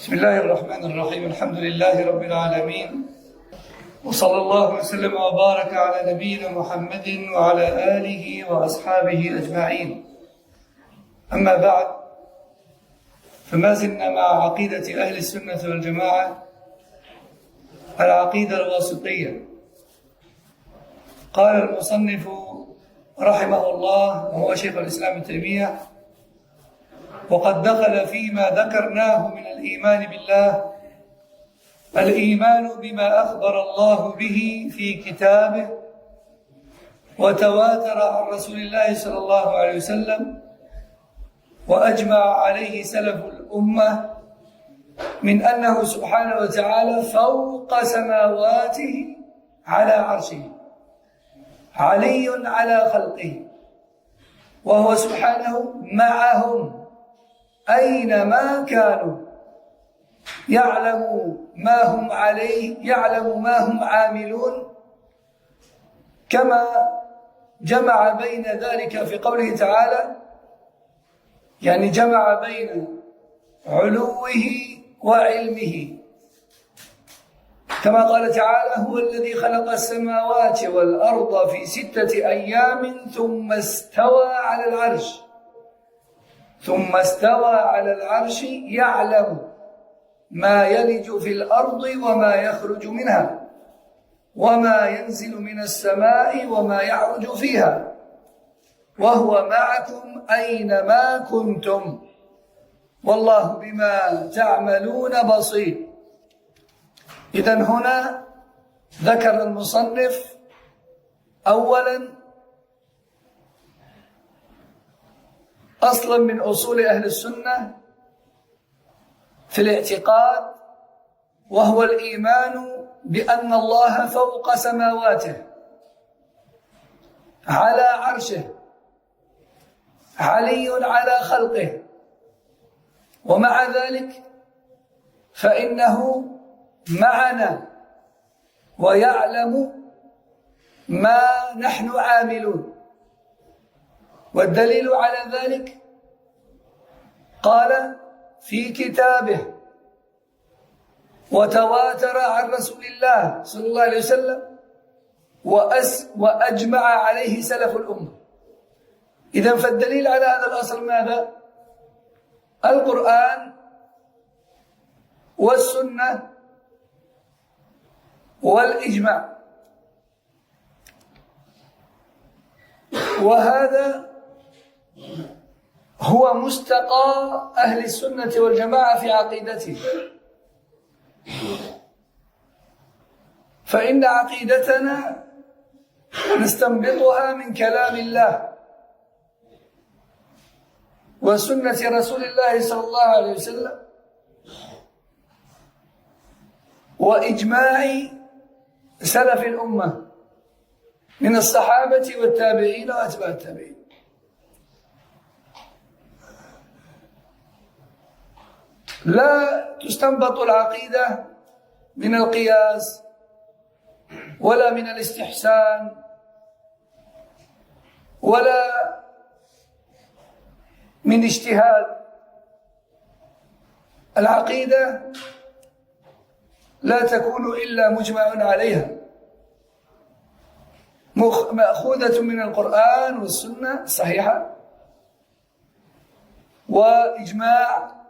بسم الله الرحمن الرحيم. الحمد لله رب العالمين، وصلى الله وسلم وبارك على نبينا محمد وعلى آله وأصحابه أجمعين. أما بعد، فما زلنا مع عقيدة أهل السنة والجماعة، العقيدة الواسطية. قال المصنف رحمه الله وهو شيخ الإسلام ابن تيمية: وقد دخل فيما ذكرناه من الإيمان بالله الإيمان بما أخبر الله به في كتابه وتواتر عن رسول الله صلى الله عليه وسلم وأجمع عليه سلف الأمة من أنه سبحانه وتعالى فوق سماواته على عرشه، علي على خلقه، وهو سبحانه معهم أينما كانوا، يعلم ما هم عليه، يعلم ما هم عاملون، كما جمع بين ذلك في قوله تعالى، يعني جمع بين علوه وعلمه، كما قال تعالى: هو الذي خلق السماوات والأرض في 6 أيام ثم استوى على العرش يعلم ما يلج في الأرض وما يخرج منها وما ينزل من السماء وما يعرج فيها وهو معكم أينما كنتم والله بما تعملون بصير. إذن هنا ذكر المصنف أولا أصلا من أصول أهل السنة في الاعتقاد، وهو الإيمان بأن الله فوق سماواته على عرشه، علي على خلقه، ومع ذلك فإنه معنا ويعلم ما نحن عاملون. والدليل على ذلك قال في كتابه وتواتر عن رسول الله صلى الله عليه وسلم وأجمع عليه سلف الأمة. إذن فالدليل على هذا الأصل ماذا؟ القرآن والسنة والإجماع. وهذا هو مستقى أهل السنة والجماعة في عقيدته، فإن عقيدتنا نستنبطها من كلام الله وسنة رسول الله صلى الله عليه وسلم وإجماع سلف الأمة من الصحابة والتابعين وأتباع التابعين. لا تستنبط العقيدة من القياس ولا من الاستحسان ولا من اجتهاد. العقيدة لا تكون إلا مجمع عليها، مأخوذة من القرآن والسنة الصحيحة وإجماع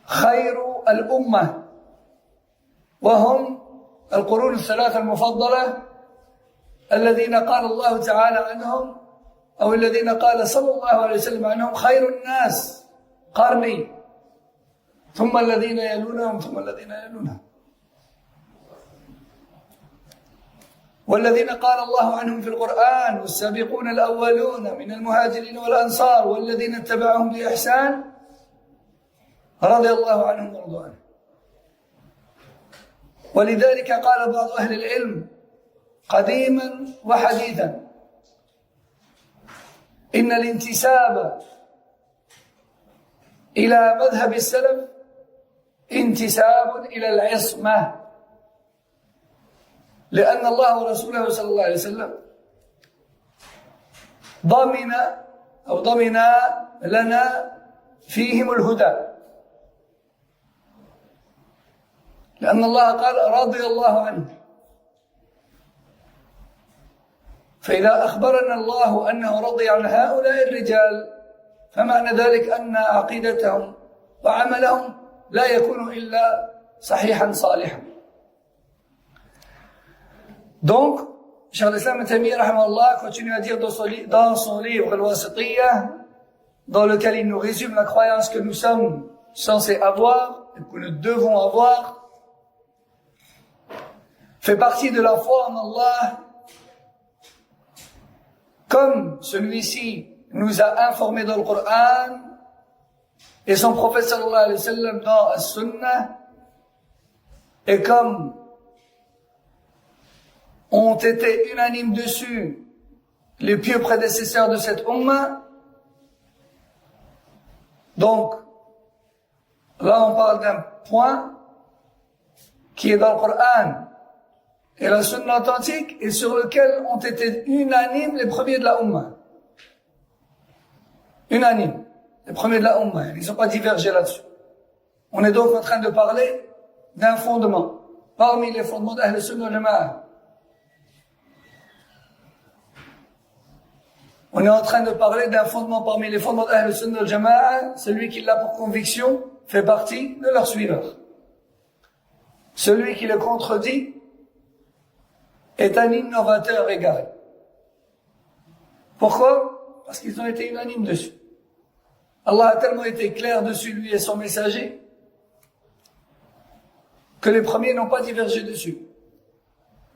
خير الأمة، وهم القرون الثلاثة المفضلة الذين قال الله تعالى عنهم، أو الذين قال صلى الله عليه وسلم عنهم: خير الناس قرني ثم الذين يلونهم ثم الذين يلونهم. والذين قال الله عنهم في القرآن: والسابقون الأولون من المهاجرين والأنصار والذين اتبعهم بإحسان رضي الله عنهم ورضوا عنه. ولذلك قال بعض أهل العلم قديما وحديثا: إن الانتساب إلى مذهب السلف انتساب إلى العصمة، لأن الله ورسوله صلى الله عليه وسلم ضمن لنا فيهم الهدى لأن الله قال رضي الله عنه. فإذا أخبرنا الله أنه رضي عن هؤلاء الرجال فمعنى ذلك أن عقيدتهم وعملهم لا يكون إلا صحيحا صالحا. Donc, Cheikh al-Islam Ibn Taymiyyah rahimahullah continue à dire dans son livre Al-Wasitiyya, dans lequel il nous résume la croyance que nous sommes censés avoir et que nous devons avoir, fait partie de la foi en Allah, comme celui-ci nous a informé dans le Coran et son prophète sallallahu alayhi wa sallam dans As-Sunnah, et comme ont été unanimes dessus les pieux prédécesseurs de cette Ummah. Donc, là on parle d'un point qui est dans le Coran et la Sunna authentique et sur lequel ont été unanimes les premiers de la Ummah. Unanimes, les premiers de la Ummah, ils n'ont pas divergé là-dessus. On est donc en train de parler d'un fondement, parmi les fondements d'Ahl Sunnah wal Jama'ah. On est en train de parler d'un fondement parmi les fondements d'Ahl Sunnah wal Jama'ah. Celui qui l'a pour conviction fait partie de leurs suiveurs. Celui qui le contredit est un innovateur égaré. Pourquoi? Parce qu'ils ont été unanimes dessus. Allah a tellement été clair dessus, lui et son messager, que les premiers n'ont pas divergé dessus.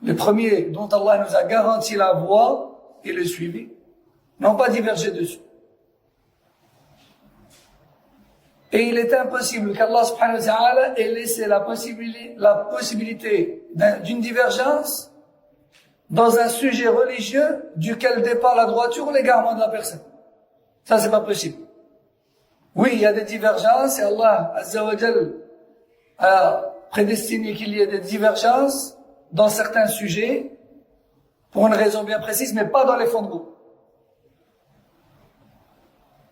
Les premiers dont Allah nous a garanti la voie et le suivi n'ont pas divergé dessus. Et il est impossible qu'Allah subhanahu wa ta'ala ait laissé la possibilité d'une divergence dans un sujet religieux duquel dépend la droiture ou l'égarement de la personne. Ça, c'est pas possible. Oui, il y a des divergences et Allah Azza wa Jal a prédestiné qu'il y ait des divergences dans certains sujets pour une raison bien précise, mais pas dans les fondements.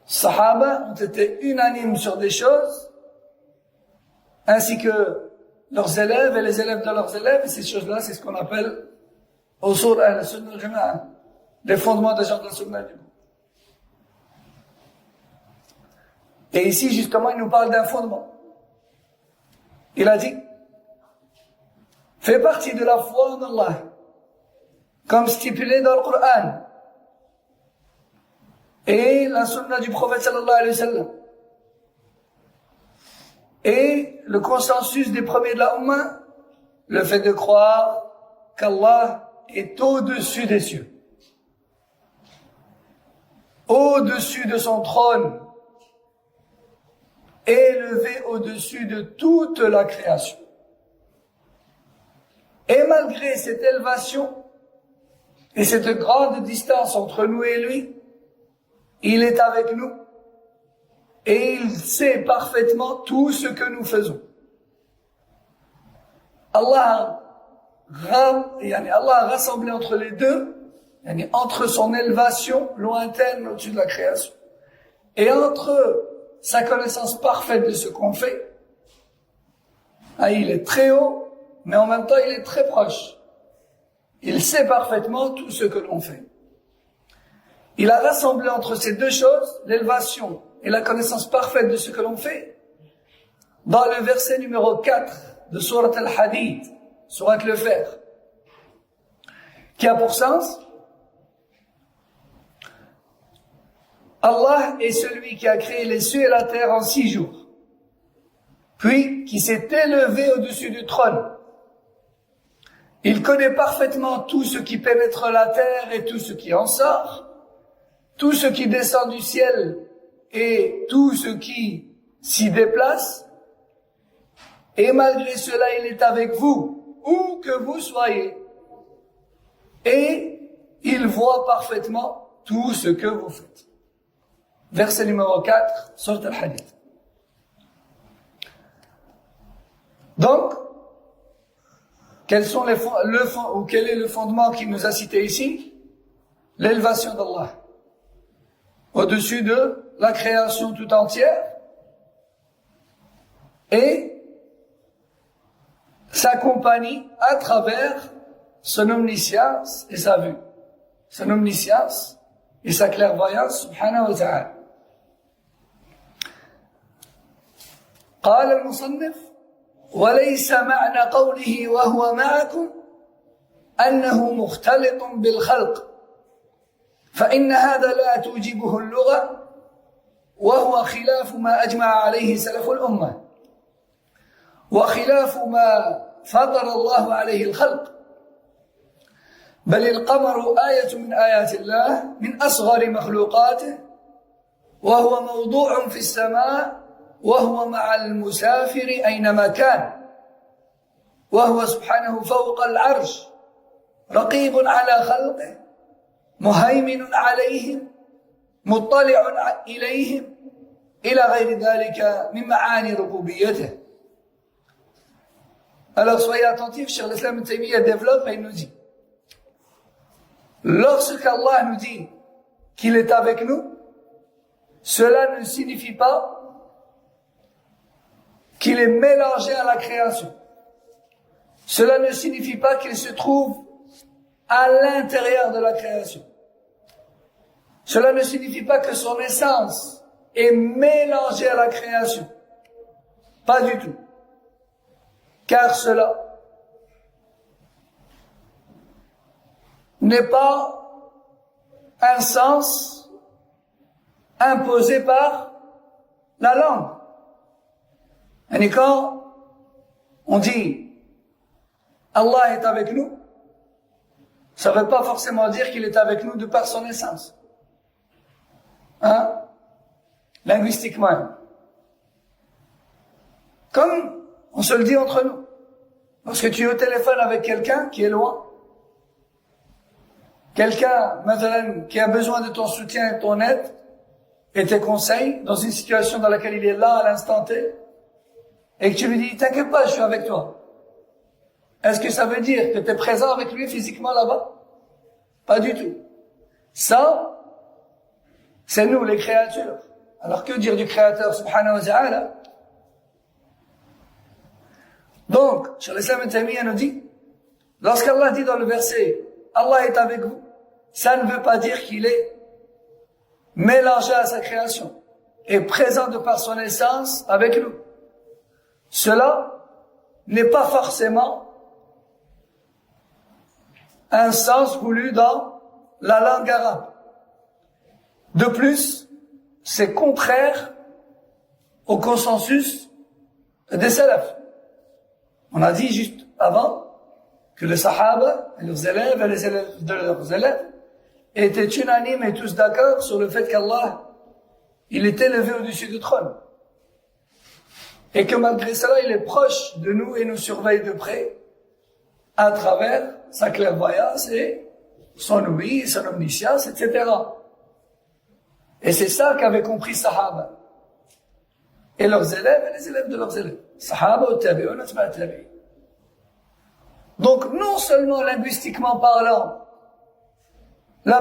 Sahaba ont été unanimes sur des choses, ainsi que leurs élèves et les élèves de leurs élèves, et ces choses-là, c'est ce qu'on appelle usul Ahl Sunnah wal Jama'ah, les fondements des gens de la Sunnah. Et ici, justement, il nous parle d'un fondement. Il a dit, fait partie de la foi en Allah, comme stipulé dans le Coran, et la sunna du prophète sallallahu alayhi wa sallam, et le consensus des premiers de la Ummah, le fait de croire qu'Allah est au-dessus des cieux, au-dessus de son trône, élevé au-dessus de toute la création. Et malgré cette élévation et cette grande distance entre nous et lui, il est avec nous et il sait parfaitement tout ce que nous faisons. Allah a rassemblé entre les deux, entre son élévation lointaine au-dessus de la création et entre sa connaissance parfaite de ce qu'on fait. Il est très haut, mais en même temps il est très proche. Il sait parfaitement tout ce que l'on fait. Il a rassemblé entre ces deux choses, l'élévation et la connaissance parfaite de ce que l'on fait, dans le verset numéro 4 de Surat Al-Hadid, Surat le Fer, qui a pour sens: Allah est celui qui a créé les cieux et la terre en 6 jours, puis qui s'est élevé au-dessus du trône. Il connaît parfaitement tout ce qui pénètre la terre et tout ce qui en sort, tout ce qui descend du ciel et tout ce qui s'y déplace. Et malgré cela, il est avec vous, où que vous soyez. Et il voit parfaitement tout ce que vous faites. Verset numéro 4, Surat Al-Hadid. Donc, quel est le fondement qui nous a cité ici? L'élévation d'Allah au-dessus de la création tout entière et s'accompagne à travers son omniscience et sa vue, son omniscience et sa clairvoyance subhanahu wa ta'ala. قال المصنف وليس معنى قوله وهو معكم أنه مختلط بالخلق فإن هذا لا توجبه اللغة وهو خلاف ما أجمع عليه سلف الأمة وخلاف ما فطر الله عليه الخلق بل القمر آية من آيات الله من أصغر مخلوقاته وهو موضوع في السماء وهو مع المسافر أينما كان وهو سبحانه فوق العرش رقيب على خلقه مهيمن عليهم مطلع إليهم إلى غير ذلك من معاني ربوبيته. Alors soyez attentifs, Cheikh l'Islam Ibn Taymiyyah développe et il nous dit lorsqu'Allah nous dit qu'il est avec nous, cela ne signifie pas qu'il est mélangé à la création. Cela ne signifie pas qu'il se trouve à l'intérieur de la création. Cela ne signifie pas que son essence est mélangée à la création. Pas du tout. Car cela n'est pas un sens imposé par la langue. Et quand on dit Allah est avec nous, ça ne veut pas forcément dire qu'il est avec nous de par son essence. Hein? Linguistiquement. Comme on se le dit entre nous. Lorsque tu es au téléphone avec quelqu'un qui est loin, quelqu'un, maintenant, qui a besoin de ton soutien et de ton aide, et tes conseils, dans une situation dans laquelle il est là à l'instant T, et que tu lui dis, t'inquiète pas, je suis avec toi. Est-ce que ça veut dire que tu es présent avec lui physiquement là-bas? Pas du tout. Ça, c'est nous, les créatures. Alors que dire du Créateur, subhanahu wa ta'ala? Donc, Cheikh l'Islam Ibn Taymiyyah nous dit, lorsqu'Allah dit dans le verset, Allah est avec vous, ça ne veut pas dire qu'il est mélangé à sa création et présent de par son essence avec nous. Cela n'est pas forcément un sens voulu dans la langue arabe. De plus, c'est contraire au consensus des salafs. On a dit juste avant que les sahaba, et leurs élèves et les élèves de leurs élèves étaient unanimes et tous d'accord sur le fait qu'Allah, il est élevé au-dessus du trône. Et que malgré cela, il est proche de nous et nous surveille de près à travers sa clairvoyance et son ouïe, son omniscience, etc. Et c'est ça qu'avaient compris Sahaba. Et leurs élèves et les élèves de leurs élèves. Sahaba, tabi'un, atba' tabi'in. Donc, non seulement linguistiquement parlant, la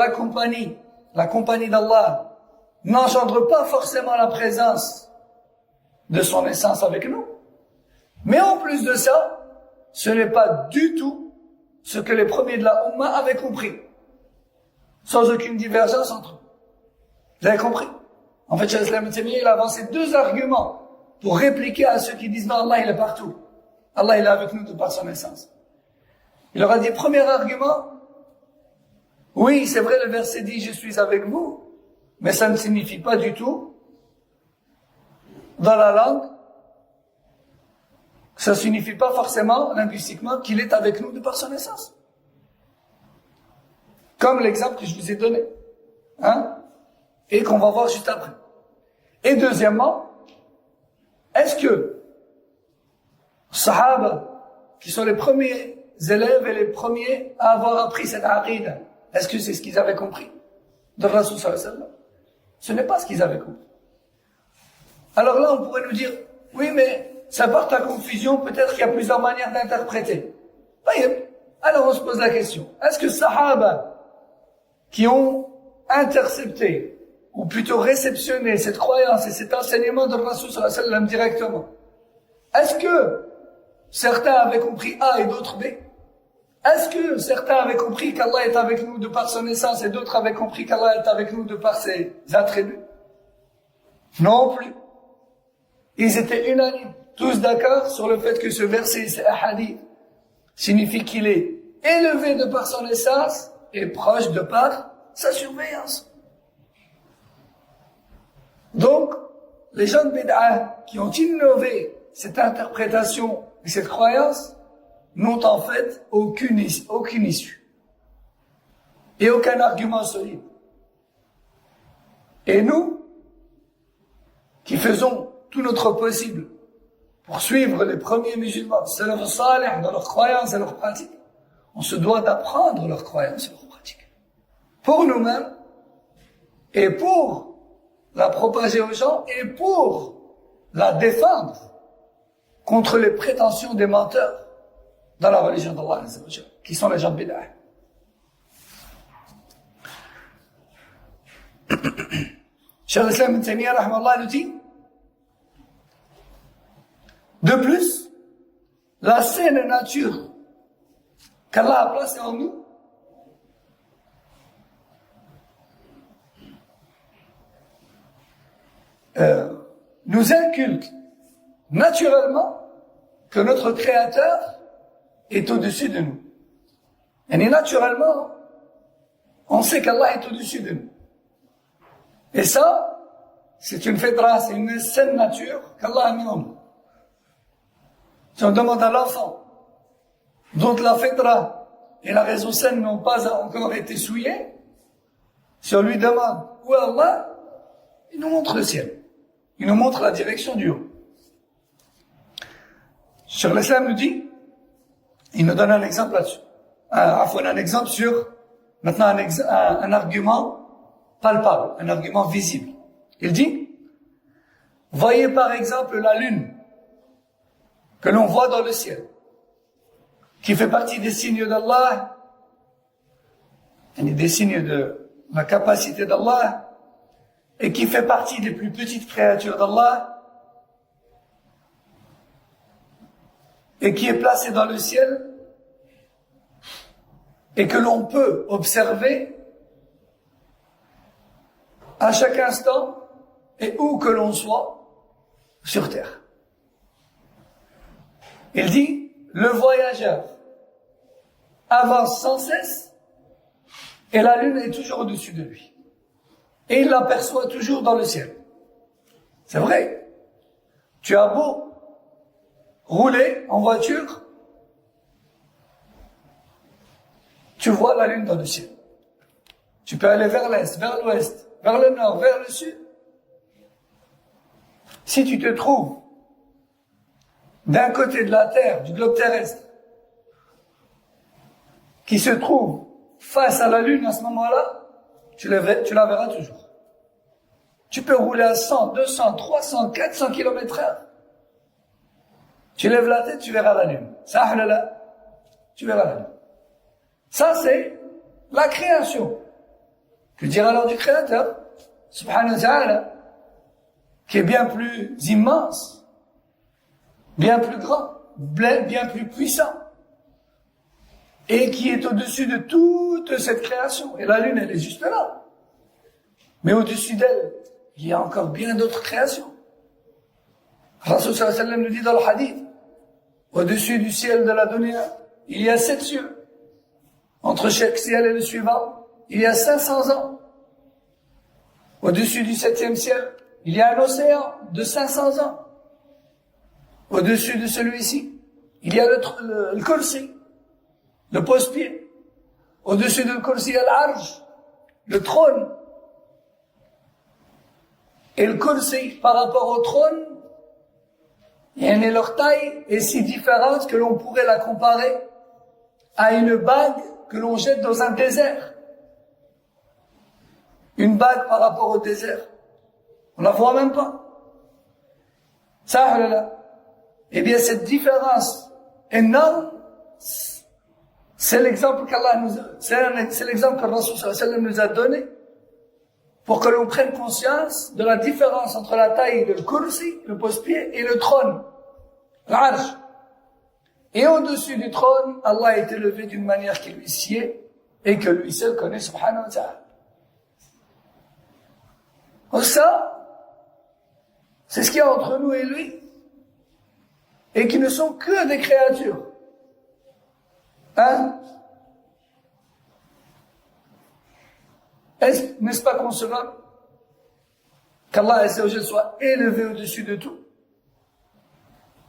compagnie d'Allah n'engendre pas forcément la présence de son essence avec nous, mais en plus de ça, ce n'est pas du tout ce que les premiers de la Ummah avaient compris, sans aucune divergence entre eux. Vous avez compris? En fait, Cheikh l'Islam Ibn Taymiyyah, il a avancé deux arguments pour répliquer à ceux qui disent non, Allah il est partout. Allah il est avec nous de par son essence. Il leur a dit, premier argument, oui, c'est vrai, le verset dit je suis avec vous, mais ça ne signifie pas du tout, dans la langue, ça ne signifie pas forcément, linguistiquement, qu'il est avec nous de par son essence. Comme l'exemple que je vous ai donné. Hein? Et qu'on va voir juste après. Et deuxièmement, est-ce que Sahaba, qui sont les premiers élèves et les premiers à avoir appris cette aqida, est-ce que c'est ce qu'ils avaient compris de Rasul sallallahu alayhi wa sallam? Ce n'est pas ce qu'ils avaient compris. Alors là, on pourrait nous dire, oui, mais ça porte à confusion, peut-être qu'il y a plusieurs manières d'interpréter. Alors on se pose la question, est-ce que Sahaba qui ont intercepté ou plutôt réceptionné cette croyance et cet enseignement de Rasul sallallahu alayhi wa sallam directement? Est-ce que certains avaient compris A et d'autres B? Est-ce que certains avaient compris qu'Allah est avec nous de par son essence et d'autres avaient compris qu'Allah est avec nous de par ses attributs? Non plus. Ils étaient unanimes, tous d'accord sur le fait que ce verset, ce hadith, signifie qu'il est élevé de par son essence et proche de par sa surveillance. Donc, les gens de Bid'ah qui ont innové cette interprétation et cette croyance n'ont en fait aucune issue et aucun argument solide. Et nous, qui faisons tout notre possible pour suivre les premiers musulmans, salaf salih, dans leurs croyances et leurs pratiques, on se doit d'apprendre leurs croyances et leurs pratiques pour nous-mêmes et pour la propager aux gens et pour la défendre contre les prétentions des menteurs dans la religion d'Allah, qui sont les gens de bid'ah. Cheikh al-Islam ibn Taymiyyah, rahimahullah, nous dit, de plus, la saine nature qu'Allah a placée en nous nous inculque naturellement que notre Créateur est au-dessus de nous. Et naturellement, on sait qu'Allah est au-dessus de nous. Et ça, c'est une fitra, c'est une saine nature qu'Allah a mis en nous. Si on demande à l'enfant, dont la fitra et la raison saine n'ont pas encore été souillées, si on lui demande où est Allah, il nous montre le ciel. Il nous montre la direction du haut. Cheikh al-Islam nous dit, il nous donne un exemple là-dessus. Un exemple sur, maintenant un argument palpable, un argument visible. Il dit, voyez par exemple la lune que l'on voit dans le ciel, qui fait partie des signes d'Allah, des signes de la capacité d'Allah, et qui fait partie des plus petites créatures d'Allah, et qui est placée dans le ciel, et que l'on peut observer à chaque instant et où que l'on soit sur terre. Il dit, le voyageur avance sans cesse et la lune est toujours au-dessus de lui. Et il l'aperçoit toujours dans le ciel. C'est vrai. Tu as beau rouler en voiture, tu vois la lune dans le ciel. Tu peux aller vers l'est, vers l'ouest, vers le nord, vers le sud. Si tu te trouves d'un côté de la Terre, du globe terrestre, qui se trouve face à la Lune à ce moment-là, tu la verras toujours. Tu peux rouler à 100, 200, 300, 400 km/h. Tu lèves la tête, tu verras la Lune. Sahlala, tu verras la Lune. Ça, c'est la création. Que dire alors du Créateur, subhanahu wa ta'ala, qui est bien plus immense, bien plus grand, bien plus puissant, et qui est au-dessus de toute cette création. Et la Lune, elle est juste là. Mais au-dessus d'elle, il y a encore bien d'autres créations. Rasul sallallahu alayhi wa sallam nous dit dans le hadith, au-dessus du ciel de la dunya, il y a 7 cieux. Entre chaque ciel et le suivant, il y a 500 ans. Au-dessus du 7e ciel, il y a un océan de 500 ans. Au-dessus de celui-ci, il y a le kursi, le pose-pied. Au-dessus de le kursi, il y a l'arche, le trône. Et le kursi, par rapport au trône, leur taille est si différente que l'on pourrait la comparer à une bague que l'on jette dans un désert. Une bague par rapport au désert. On la voit même pas. Ça, là. Eh bien, cette différence énorme, c'est l'exemple qu'Allah c'est l'exemple que Rasul sallallahu alayhi wa sallam nous a donné pour que l'on prenne conscience de la différence entre la taille de le kursi, le pose-pied, et le trône, l'arsh. Et au-dessus du trône, Allah est élevé d'une manière qui lui sied et que lui seul connaît, subhanahu wa ta'ala. Donc ça, c'est ce qu'il y a entre nous et lui, et qui ne sont que des créatures. Hein? N'est-ce pas concevable qu'Allah Azza wa Jal soit élevé au-dessus de tout?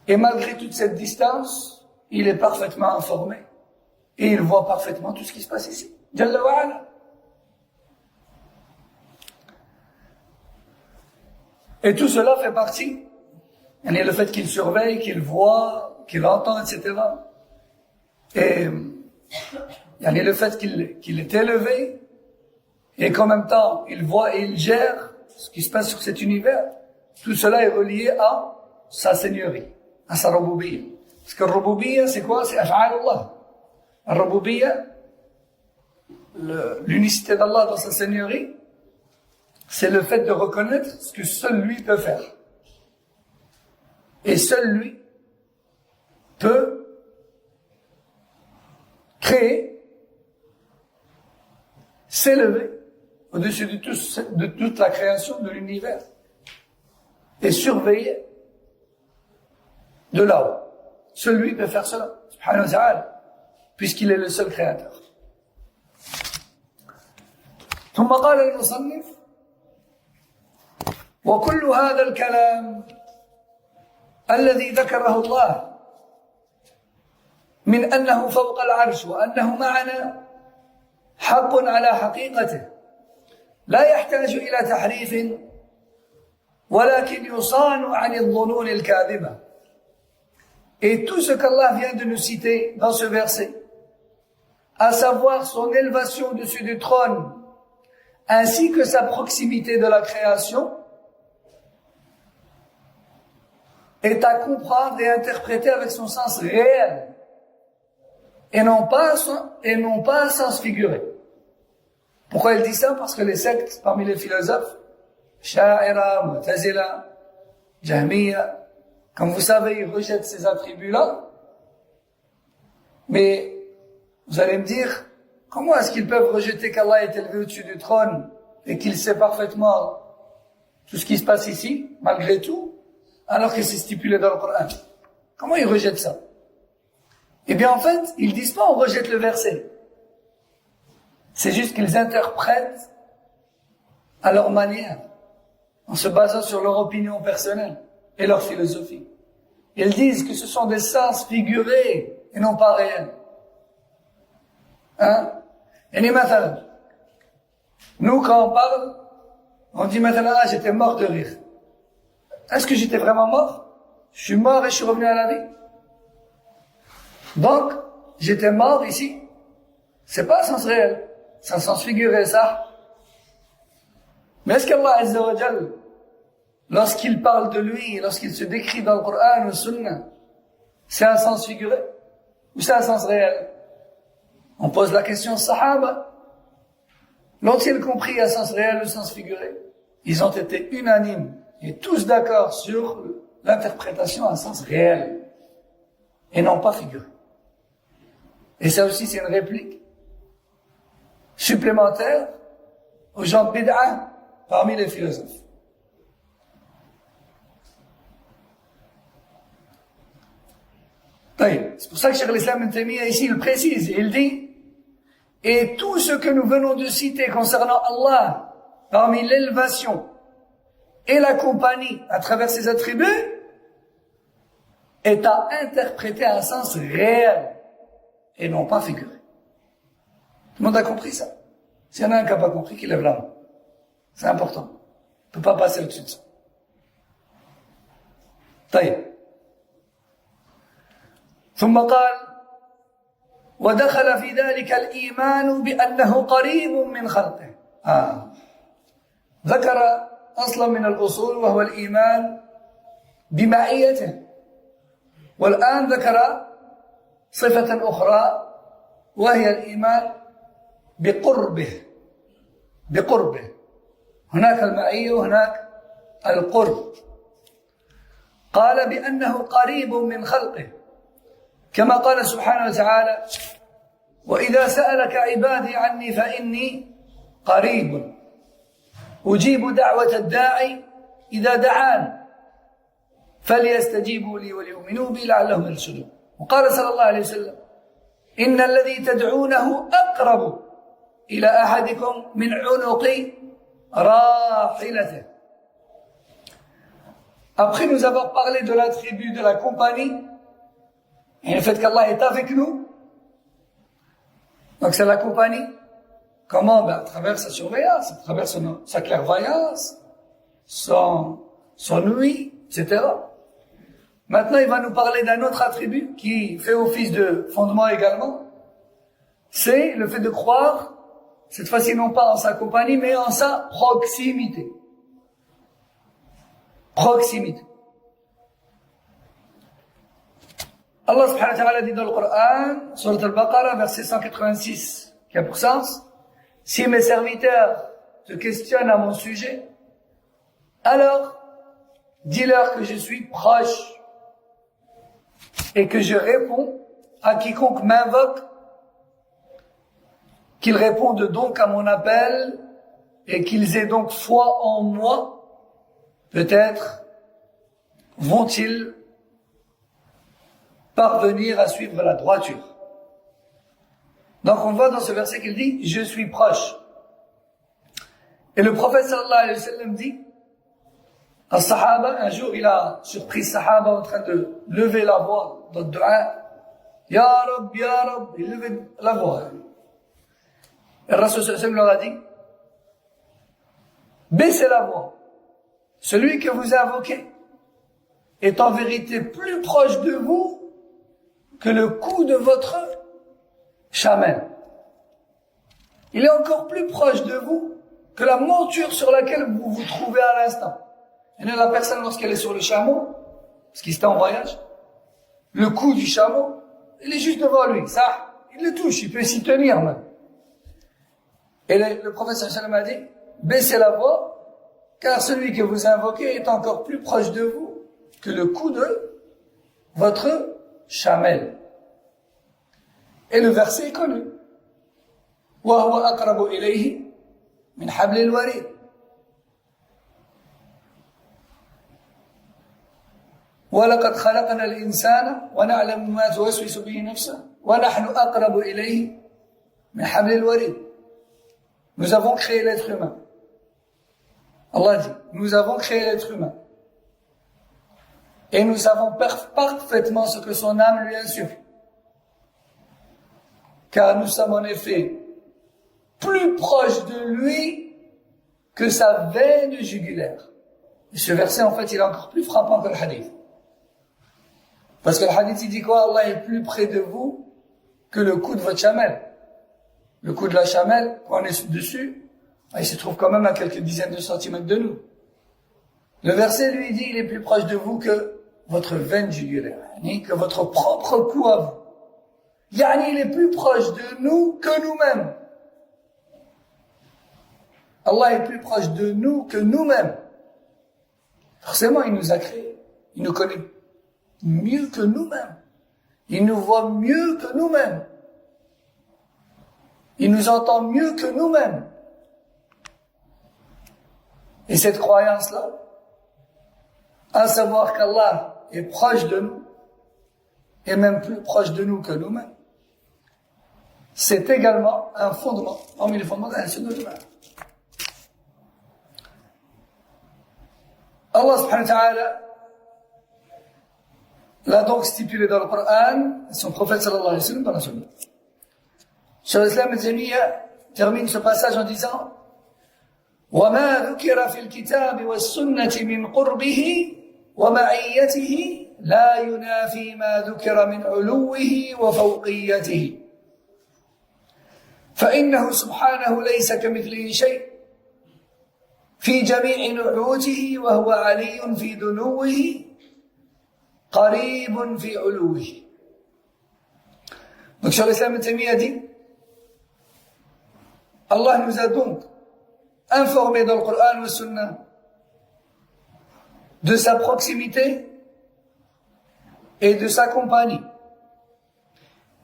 Et malgré toute cette distance, il est parfaitement informé et il voit parfaitement tout ce qui se passe ici. Jalla wa ala. Et tout cela fait partie, et le fait qu'il surveille, qu'il voit, qu'il entend, etc. Et le fait qu'il est élevé et qu'en même temps il voit et il gère ce qui se passe sur cet univers, tout cela est relié à sa seigneurie, à sa rububiyya. Parce que rububiyya, c'est quoi? C'est af'al Allah. Rububiyya, l'unicité d'Allah dans sa seigneurie, c'est le fait de reconnaître ce que seul lui peut faire. Et seul lui peut créer, s'élever au-dessus de toute la création de l'univers et surveiller de là-haut. Seul lui peut faire cela, subhanahu wa ta'ala, puisqu'il est le seul créateur. ثم قال المصنف وكل هذا الكلام الذي ذكره الله من أنه فوق العرش وأنه معنا حق على حقيقته لا يحتاج إلى تحريف ولكن يصان عن الظنون الكاذبة. Et tout ce qu'Allah vient de nous citer dans ce verset, à savoir son élévation au-dessus du trône, ainsi que sa proximité de la création, est à comprendre et interpréter avec son sens réel, et non pas un sens figuré. Pourquoi il dit ça? Parce que les sectes parmi les philosophes, Sha'ira, Mu'tazila, Jahmiya, comme vous savez, ils rejettent ces attributs-là. Mais vous allez me dire, comment est-ce qu'ils peuvent rejeter qu'Allah est élevé au-dessus du trône et qu'il sait parfaitement tout ce qui se passe ici, malgré tout, alors que c'est stipulé dans le Coran? Comment ils rejettent ça? Eh bien, en fait, ils disent pas on rejette le verset. C'est juste qu'ils interprètent à leur manière, en se basant sur leur opinion personnelle et leur philosophie. Ils disent que ce sont des sens figurés et non pas réels. Hein? Et maintenant, nous, quand on parle, on dit maintenant, ah, j'étais mort de rire. Est-ce que j'étais vraiment mort? Je suis mort et je suis revenu à la vie. Donc, j'étais mort ici. C'est pas un sens réel. C'est un sens figuré, ça. Mais est-ce qu'Allah Azza wa Jal, lorsqu'il parle de lui, lorsqu'il se décrit dans le Coran ou le Sunna, c'est un sens figuré? Ou c'est un sens réel? On pose la question aux Sahaba. L'ont-ils compris un sens réel ou un sens figuré? Ils ont été unanimes et tous d'accord sur l'interprétation à un sens réel et non pas figuré. Et ça aussi, c'est une réplique supplémentaire aux gens de bid'a parmi les philosophes. C'est pour ça que Cheikh l'Islam Ibn Taymiyyah ici, il précise, il dit, et tout ce que nous venons de citer concernant Allah, parmi l'élévation et la compagnie à travers ses attributs, est à interpréter à un sens réel et non pas figuré. Tout le monde a compris ça? S'il y en a un qui n'a pas compris, qu'il lève la main. C'est important. On ne peut pas passer au-dessus de ça. طيب. ثم قال ودخل في ذلك الإيمان بأنه قريب من خلقه. ذكر أصلا من الأصول وهو الإيمان بمعيته، والآن ذكر صفة أخرى وهي الإيمان بقربه هناك المعية وهناك القرب. قال بأنه قريب من خلقه كما قال سبحانه وتعالى وإذا سألك عبادي عني فإني قريب أجيب دعوة الداعي إذا دعان فليستجيبوا لي وليؤمنوا بي لعلهم يرشدون. وقال صلى الله عليه وسلم إن الذي تدعونه أقرب إلى أحدكم من عنق راحلته. Après nous avoir parlé de l'attribut de la compagnie et le fait qu'Allah est avec nous, donc c'est la compagnie. Comment? À travers sa surveillance, à travers sa clairvoyance, son ouïe, etc. Maintenant, il va nous parler d'un autre attribut qui fait office de fondement également. C'est le fait de croire, cette fois-ci non pas en sa compagnie, mais en sa proximité. Proximité. Allah subhanahu wa ta'ala dit dans le Coran, Surat al-Baqarah, verset 186, qui a pour sens, si mes serviteurs te questionnent à mon sujet, alors dis-leur que je suis proche et que je réponds à quiconque m'invoque, qu'ils répondent donc à mon appel et qu'ils aient donc foi en moi. Peut-être vont-ils parvenir à suivre la droiture. Donc on voit dans ce verset qu'il dit « Je suis proche ». Et le prophète sallallahu alayhi wa sallam dit à Sahaba, un jour il a surpris Sahaba en train de lever la voix dans le dua. « Ya Rab, Ya Rab », il levait la voix. Et le Rasul sallallahu alayhi wa sallam leur a dit « Baissez la voix. Celui que vous invoquez est en vérité plus proche de vous que le cou de votre chamelle. Il est encore plus proche de vous que la monture sur laquelle vous vous trouvez à l'instant. Et la personne, lorsqu'elle est sur le chameau, parce qu'il était en voyage, le cou du chameau, il est juste devant lui. Ça, il le touche, il peut s'y tenir même. Et le prophète sallallahu alayhi wa sallam a dit, baissez la voix, car celui que vous invoquez est encore plus proche de vous que le cou de votre chamelle. Et le verset est connu. وَهُوَ أَقْرَبُ إِلَيْهِ مِنْ حَبْلِ الْوَرِيدِ. وَلَقَدْ خَلَقْنَا الْإِنسَانَ وَنَعْلَمُ مَا تُوَسْوِسُ بِهِ نَفْسُهُ وَنَحْنُ أَقْرَبُ إِلَيْهِ مِنْ حَبْلِ الْوَرِيدِ. Nous avons créé l'être humain. Allah dit, nous avons créé l'être humain. Et nous savons parfaitement ce que son âme lui insuffle. Car nous sommes en effet plus proches de lui que sa veine jugulaire. Et ce verset, en fait, il est encore plus frappant que le hadith. Parce que le hadith, il dit quoi? Allah est plus près de vous que le cou de votre chamelle. Le cou de la chamelle, quand on est dessus, il se trouve quand même à quelques dizaines de centimètres de nous. Le verset lui dit, il est plus proche de vous que votre veine jugulaire, que votre propre cou à vous. Yani, il est plus proche de nous que nous-mêmes. Allah est plus proche de nous que nous-mêmes. Forcément, il nous a créés. Il nous connaît mieux que nous-mêmes. Il nous voit mieux que nous-mêmes. Il nous entend mieux que nous-mêmes. Et cette croyance-là, à savoir qu'Allah est proche de nous, et même plus proche de nous que nous-mêmes, c'est également un fondement, parmi les fondements de la nation de l'humain. Allah subhanahu wa ta'ala l'a donc stipulé dans le Coran, son prophète sallallahu alayhi wa sallam dans la Sunna. Cheikh al-Islam Ibn Taymiyyah termine ce passage en disant وما ذكر في الكتاب والسنة من قربه ومعيته لا ينافي ما ذكر من علوه وفوقيته فإنه سبحانه ليس كمثله شيء في جميع نعوته وهو علي في دنوه قريب في علوه. Donc Cheikh al-Islam Ibn Taymiyyah dit Allah nous a donc informé dans le Coran ou le Sunna de sa proximité et de sa compagnie.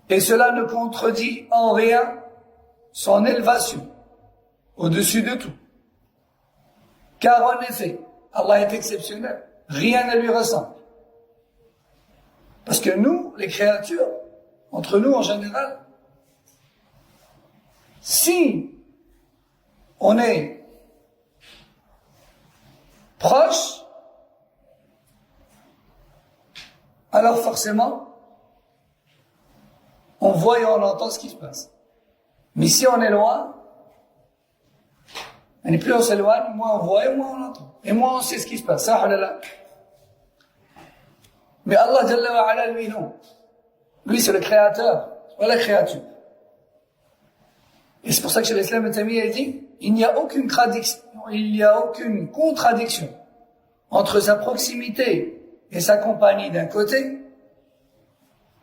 Et cela ne contredit en rien son élévation au-dessus de tout. Car en effet, Allah est exceptionnel. Rien ne lui ressemble. Parce que nous, les créatures, entre nous en général, si on est proche, alors forcément, on voit et on entend ce qui se passe. Mais si on est loin, et plus on s'éloigne, moins on voit et moins on entend. Et moins on sait ce qui se passe. Ça, là. Mais Allah, Jalla wa ala, lui, non. Lui, c'est le créateur, pas la créature. Et c'est pour ça que chez l'Islam, Tamiya dit, il n'y a aucune contradiction entre sa proximité et sa compagnie d'un côté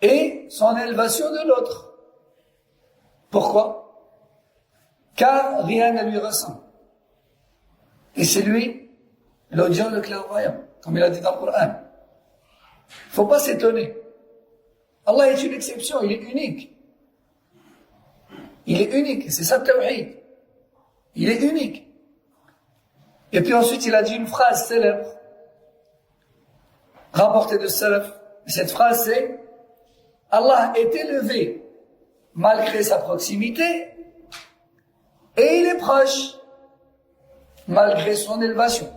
et son élévation de l'autre. Pourquoi? Car rien ne lui ressemble. Et c'est lui, l'audient, le clairvoyant, comme il a dit dans le Coran. Il ne faut pas s'étonner. Allah est une exception, il est unique. Il est unique, c'est ça le tawhid. Il est unique. Et puis ensuite, il a dit une phrase célèbre, rapportée de Salaf. Cette phrase, c'est Allah est élevé malgré sa proximité et il est proche malgré son élévation.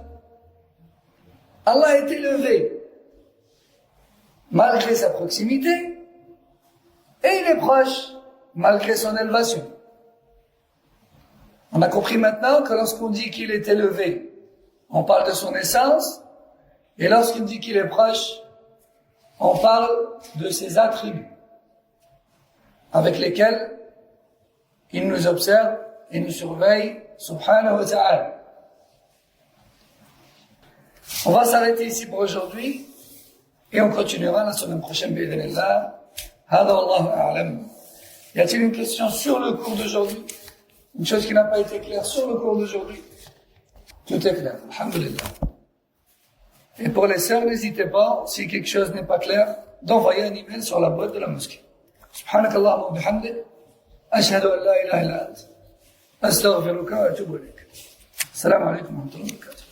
Allah est élevé malgré sa proximité et il est proche malgré son élévation. On a compris maintenant que lorsqu'on dit qu'il est élevé, on parle de son essence, et lorsqu'on dit qu'il est proche, on parle de ses attributs, avec lesquels il nous observe et nous surveille, subhanahu wa ta'ala. On va s'arrêter ici pour aujourd'hui, et on continuera la semaine prochaine, bi'idhnillah. Hada wallahu a'lam. Y a-t-il une question sur le cours d'aujourd'hui? Une chose qui n'a pas été claire sur le cours d'aujourd'hui? Tout est clair, alhamdulillah. Et pour les sœurs, n'hésitez pas, si quelque chose n'est pas clair, d'envoyer un email sur la boîte de la mosquée. Subhanakallahumma wa bihamdik, ashhadu an la ilaha illa ant, astaghfiruka wa atubu ilayk. Assalamu alaikum wa rahmatullahi wa barakatuh.